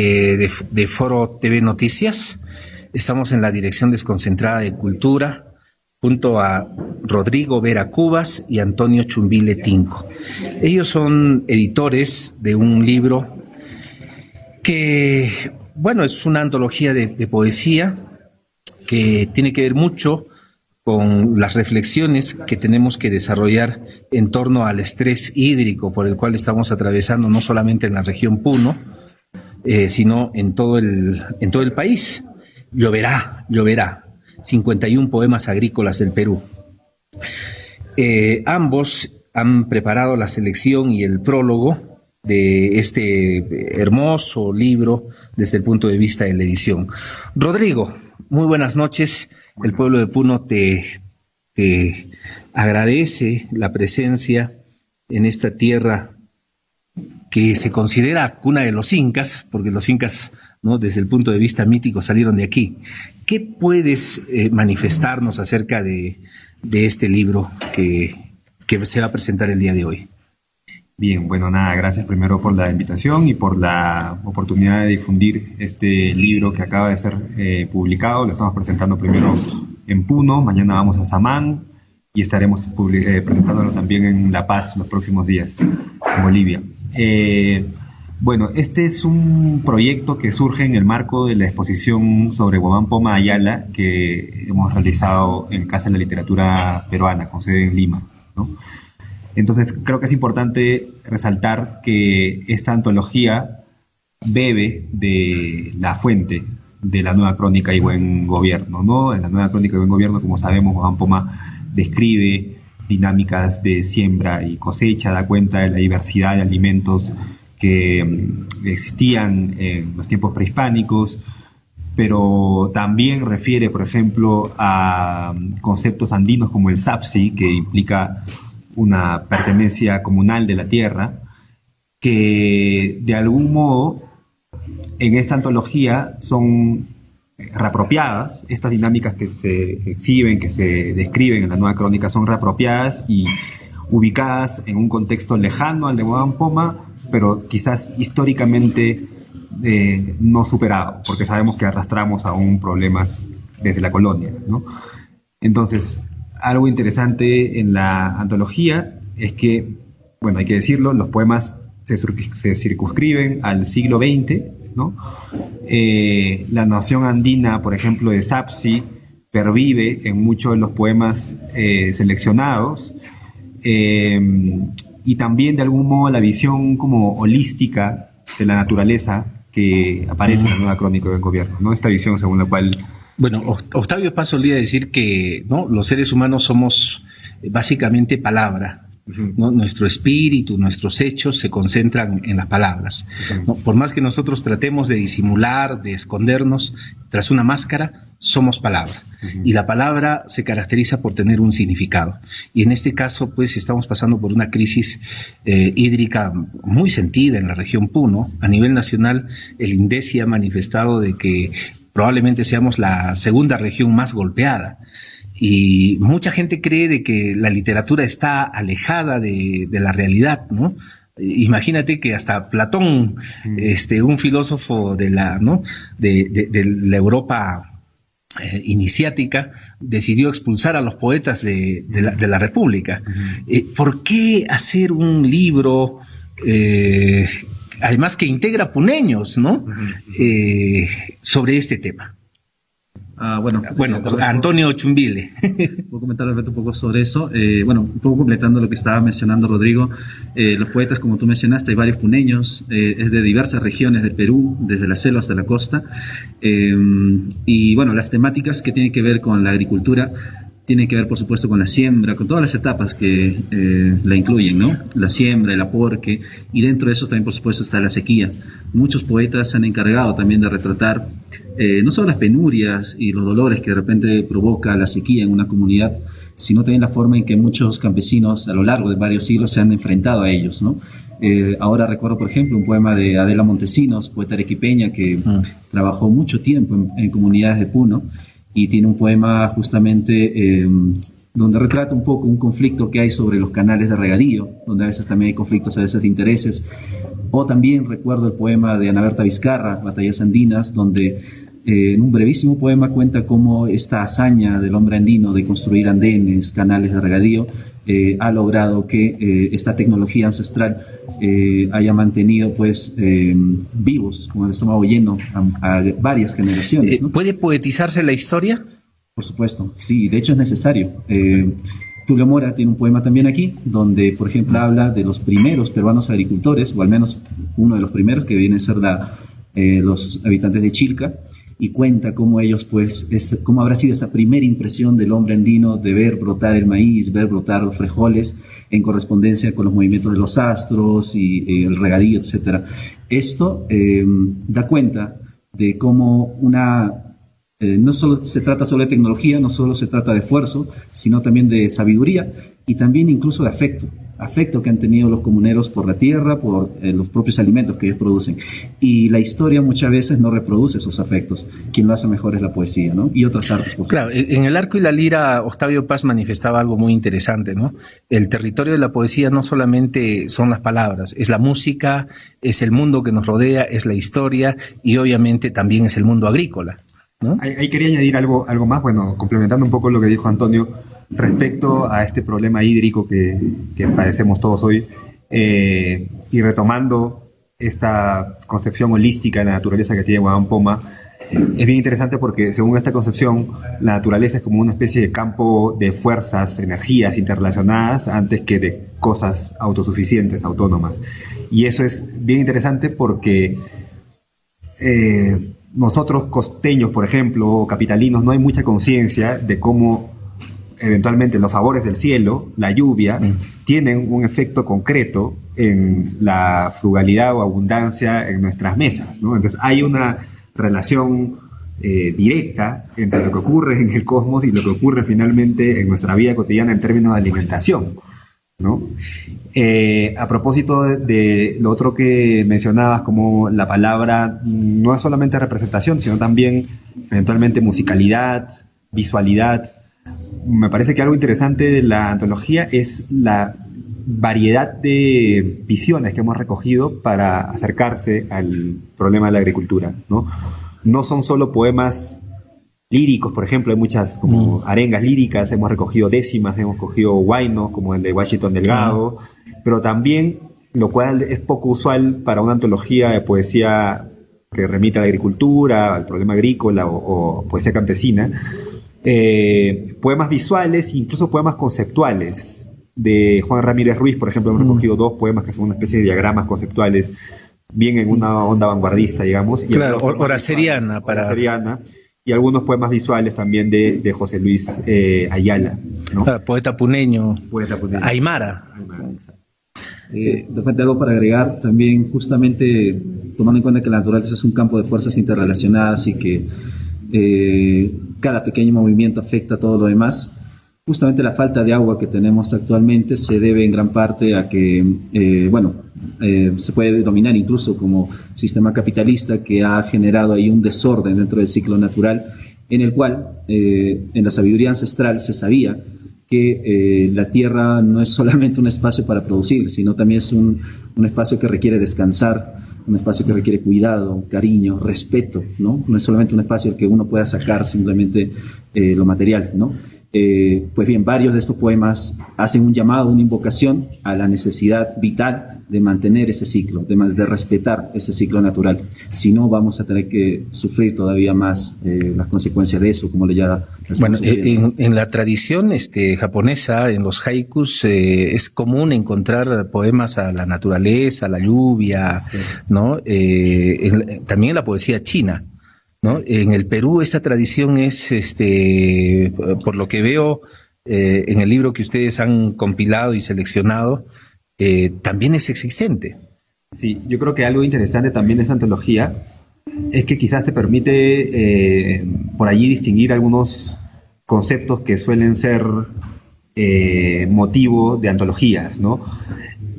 de Foro TV Noticias. Estamos en la Dirección Desconcentrada de Cultura, junto a Rodrigo Vera Cubas y Antonio Chumbile Tinco. Ellos son editores de un libro que, bueno, es una antología de poesía que tiene que ver mucho con las reflexiones que tenemos que desarrollar en torno al estrés hídrico por el cual estamos atravesando, no solamente en la región Puno, sino en todo el país. Lloverá, 51 poemas agrícolas del Perú. Ambos han preparado la selección y el prólogo de este hermoso libro desde el punto de vista de la edición. Rodrigo, muy buenas noches. El pueblo de Puno te agradece la presencia en esta tierra que se considera cuna de los incas, porque los incas, ¿no?, desde el punto de vista mítico salieron de aquí. ¿Qué puedes manifestarnos acerca de este libro que se va a presentar el día de hoy? Bien, bueno, nada, gracias primero por la invitación y por la oportunidad de difundir este libro que acaba de ser publicado. Lo estamos presentando primero en Puno, mañana vamos a Samán y estaremos presentándolo también en La Paz los próximos días, en Bolivia. Bueno, este es un proyecto que surge en el marco de la exposición sobre Guamán Poma Ayala que hemos realizado en Casa de la Literatura Peruana, con sede en Lima, ¿no? Entonces creo que es importante resaltar que esta antología bebe de la fuente de la Nueva Crónica y Buen Gobierno, ¿no? En la Nueva Crónica y Buen Gobierno, como sabemos, Guamán Poma describe dinámicas de siembra y cosecha, da cuenta de la diversidad de alimentos que existían en los tiempos prehispánicos, pero también refiere, por ejemplo, a conceptos andinos como el sapsi, que implica una pertenencia comunal de la tierra, que de algún modo en esta antología son reapropiadas. Estas dinámicas que se exhiben, que se describen en la Nueva Crónica, son reapropiadas y ubicadas en un contexto lejano al de Guamán Poma, pero quizás históricamente no superado, porque sabemos que arrastramos aún problemas desde la colonia, ¿no? Entonces, algo interesante en la antología es que, bueno, hay que decirlo, los poemas se circunscriben al siglo XX, ¿no? La noción andina, por ejemplo, de Sapsi, pervive en muchos de los poemas seleccionados, y también de algún modo la visión como holística de la naturaleza que aparece en la Nueva Crónica del Gobierno, ¿no? Esta visión según la cual... Bueno, Octavio Paz solía decir que, ¿no?, los seres humanos somos básicamente palabra, ¿no? Nuestro espíritu, nuestros hechos se concentran en las palabras, ¿no? Por más que nosotros tratemos de disimular, de escondernos tras una máscara, somos palabra. Y la palabra se caracteriza por tener un significado. Y en este caso, pues, estamos pasando por una crisis hídrica muy sentida en la región Puno. A nivel nacional, el INDECI ha manifestado de que probablemente seamos la segunda región más golpeada. Y mucha gente cree de que la literatura está alejada de la realidad, ¿no? Imagínate que hasta Platón, un filósofo de la Europa iniciática, decidió expulsar a los poetas de la República. ¿Por qué hacer un libro, además que integra puneños, ¿no? Sobre este tema? Bueno, Antonio Chumbile. Voy a comentar un poco sobre eso. Un poco completando lo que estaba mencionando Rodrigo, los poetas, como tú mencionaste, hay varios puneños, es de diversas regiones del Perú, desde la selva hasta la costa, y bueno, las temáticas que tienen que ver con la agricultura tienen que ver, por supuesto, con la siembra, con todas las etapas que la incluyen, ¿no? La siembra, el aporque, y dentro de eso también, por supuesto, está la sequía. Muchos poetas se han encargado también de retratar no solo las penurias y los dolores que de repente provoca la sequía en una comunidad, sino también la forma en que muchos campesinos a lo largo de varios siglos se han enfrentado a ellos, ¿no? Ahora recuerdo, por ejemplo, un poema de Adela Montesinos, poeta arequipeña que trabajó mucho tiempo en comunidades de Puno, y tiene un poema justamente donde retrata un poco un conflicto que hay sobre los canales de regadío, donde a veces también hay conflictos a veces de intereses. O también recuerdo el poema de Ana Berta Vizcarra, Batallas Andinas, donde en un brevísimo poema cuenta cómo esta hazaña del hombre andino de construir andenes, canales de regadío, ha logrado que esta tecnología ancestral haya mantenido pues vivos, como el estómago lleno, a varias generaciones, ¿no? ¿Puede poetizarse la historia? Por supuesto, sí, de hecho es necesario. Tulio Mora tiene un poema también aquí, donde, por ejemplo, habla de los primeros peruanos agricultores, o al menos uno de los primeros, que vienen a ser los habitantes de Chilca, y cuenta cómo ellos, pues, cómo habrá sido esa primera impresión del hombre andino de ver brotar el maíz, ver brotar los frijoles, en correspondencia con los movimientos de los astros y el regadío, etc. Esto da cuenta de cómo no solo se trata solo de tecnología, no solo se trata de esfuerzo, sino también de sabiduría y también incluso de afecto que han tenido los comuneros por la tierra, por los propios alimentos que ellos producen. Y la historia muchas veces no reproduce esos afectos. Quien lo hace mejor es la poesía, ¿no? Y otras artes. Claro, en El Arco y la Lira, Octavio Paz manifestaba algo muy interesante, ¿no? El territorio de la poesía no solamente son las palabras, es la música, es el mundo que nos rodea, es la historia y obviamente también es el mundo agrícola, ¿no? Ahí quería añadir algo más, bueno, complementando un poco lo que dijo Antonio respecto a este problema hídrico que padecemos todos hoy, y retomando esta concepción holística de la naturaleza que tiene Huayman Poma. Es bien interesante porque según esta concepción la naturaleza es como una especie de campo de fuerzas, energías interrelacionadas antes que de cosas autosuficientes, autónomas, y eso es bien interesante porque nosotros costeños, por ejemplo, o capitalinos, no hay mucha conciencia de cómo eventualmente los favores del cielo, la lluvia, tienen un efecto concreto en la frugalidad o abundancia en nuestras mesas, ¿no? Entonces hay una relación directa entre lo que ocurre en el cosmos y lo que ocurre finalmente en nuestra vida cotidiana en términos de alimentación, ¿no? A propósito de lo otro que mencionabas, como la palabra no es solamente representación, sino también eventualmente musicalidad, visualidad. Me parece que algo interesante de la antología es la variedad de visiones que hemos recogido para acercarse al problema de la agricultura, ¿no? No son solo poemas líricos, por ejemplo, hay muchas como arengas líricas, hemos recogido décimas, hemos cogido huaynos como el de Washington Delgado, pero también, lo cual es poco usual para una antología de poesía que remite a la agricultura, al problema agrícola o poesía campesina, poemas visuales, incluso poemas conceptuales. De Juan Ramírez Ruiz, por ejemplo, hemos recogido dos poemas que son una especie de diagramas conceptuales, bien en una onda vanguardista, digamos. Y claro, Horaceriana. Y algunos poemas visuales también de José Luis Ayala, ¿no? Poeta puneño. Aymara. De repente algo para agregar también, justamente tomando en cuenta que la naturaleza es un campo de fuerzas interrelacionadas y que cada pequeño movimiento afecta a todo lo demás. Justamente la falta de agua que tenemos actualmente se debe en gran parte a que, se puede denominar incluso como sistema capitalista que ha generado ahí un desorden dentro del ciclo natural, en el cual en la sabiduría ancestral se sabía que la tierra no es solamente un espacio para producir, sino también es un espacio que requiere descansar, un espacio que requiere cuidado, cariño, respeto, ¿no? No es solamente un espacio al que uno pueda sacar simplemente lo material, ¿no? Pues bien, varios de estos poemas hacen un llamado, una invocación a la necesidad vital de mantener ese ciclo, de respetar ese ciclo natural. Si no, vamos a tener que sufrir todavía más las consecuencias de eso, como le ya... Bueno, en la tradición japonesa, en los haikus, es común encontrar poemas a la naturaleza, a la lluvia, sí, ¿no? También en la poesía china, ¿no? En el Perú esta tradición es, por lo que veo en el libro que ustedes han compilado y seleccionado, también es existente. Sí, yo creo que algo interesante también de esta antología es que quizás te permite por allí distinguir algunos conceptos que suelen ser motivo de antologías, ¿no?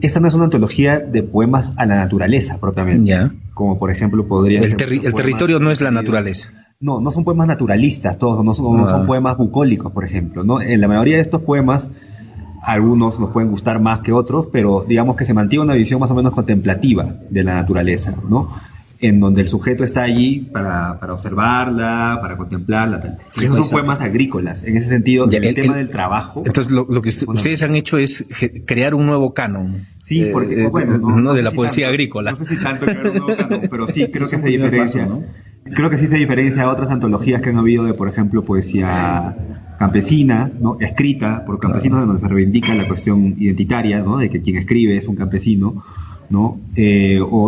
Esta no es una antología de poemas a la naturaleza propiamente, ya, como por ejemplo podría ser... El territorio no es la naturaleza. no son poemas naturalistas, todos no son poemas bucólicos, por ejemplo, ¿no? En la mayoría de estos poemas, algunos nos pueden gustar más que otros, pero digamos que se mantiene una visión más o menos contemplativa de la naturaleza, ¿no? En donde el sujeto está allí para observarla, para contemplarla, tal. Esos son poemas agrícolas, en ese sentido, el tema del trabajo. Entonces, lo que ustedes han hecho es crear un nuevo canon. Sí, porque, no de la poesía agrícola. No sé si tanto crear un nuevo canon, pero sí, creo que se diferencia, ¿no? Creo que sí se diferencia a otras antologías que han habido de, por ejemplo, poesía campesina, ¿no? Escrita por campesinos, donde se reivindica la cuestión identitaria, ¿no? De que quien escribe es un campesino, ¿no? O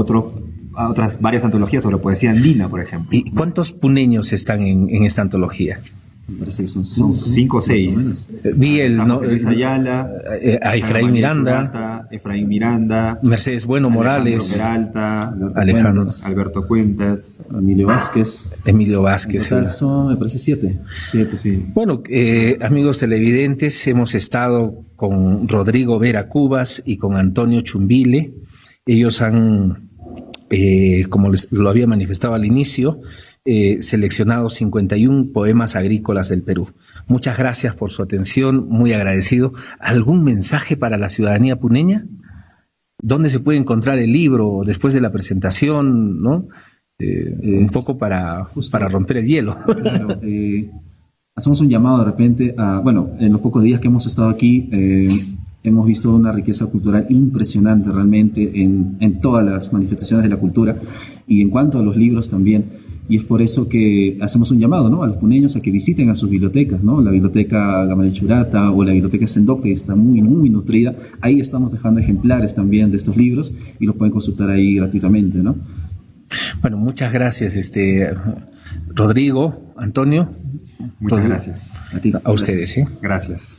otras varias antologías sobre poesía andina, por ejemplo. ¿Y cuántos puneños están en esta antología? Me parece que son 5 o 6. Vi Félix Ayala, a Efraín Miranda, Efraín Miranda, Mercedes Bueno Morales, Peralta, Alberto Cuentas, Emilio Vázquez. En total son, me parece, 7. sí. Bueno, amigos televidentes, hemos estado con Rodrigo Vera Cubas y con Antonio Chumbile. Ellos han, como lo había manifestado al inicio, seleccionado 51 poemas agrícolas del Perú. Muchas gracias por su atención, muy agradecido. ¿Algún mensaje para la ciudadanía puneña? ¿Dónde se puede encontrar el libro después de la presentación, ¿no? Un poco para romper el hielo. Claro, hacemos un llamado de repente a, en los pocos días que hemos estado aquí, hemos visto una riqueza cultural impresionante realmente en todas las manifestaciones de la cultura y en cuanto a los libros también. Y es por eso que hacemos un llamado, ¿no?, a los puneños a que visiten a sus bibliotecas, ¿no? La biblioteca Gamaliel Churata o la biblioteca Sendocte, que está muy, muy nutrida. Ahí estamos dejando ejemplares también de estos libros y los pueden consultar ahí gratuitamente, ¿no? Bueno, muchas gracias, Rodrigo, Antonio. Muchas gracias. A ustedes, ¿sí? Gracias.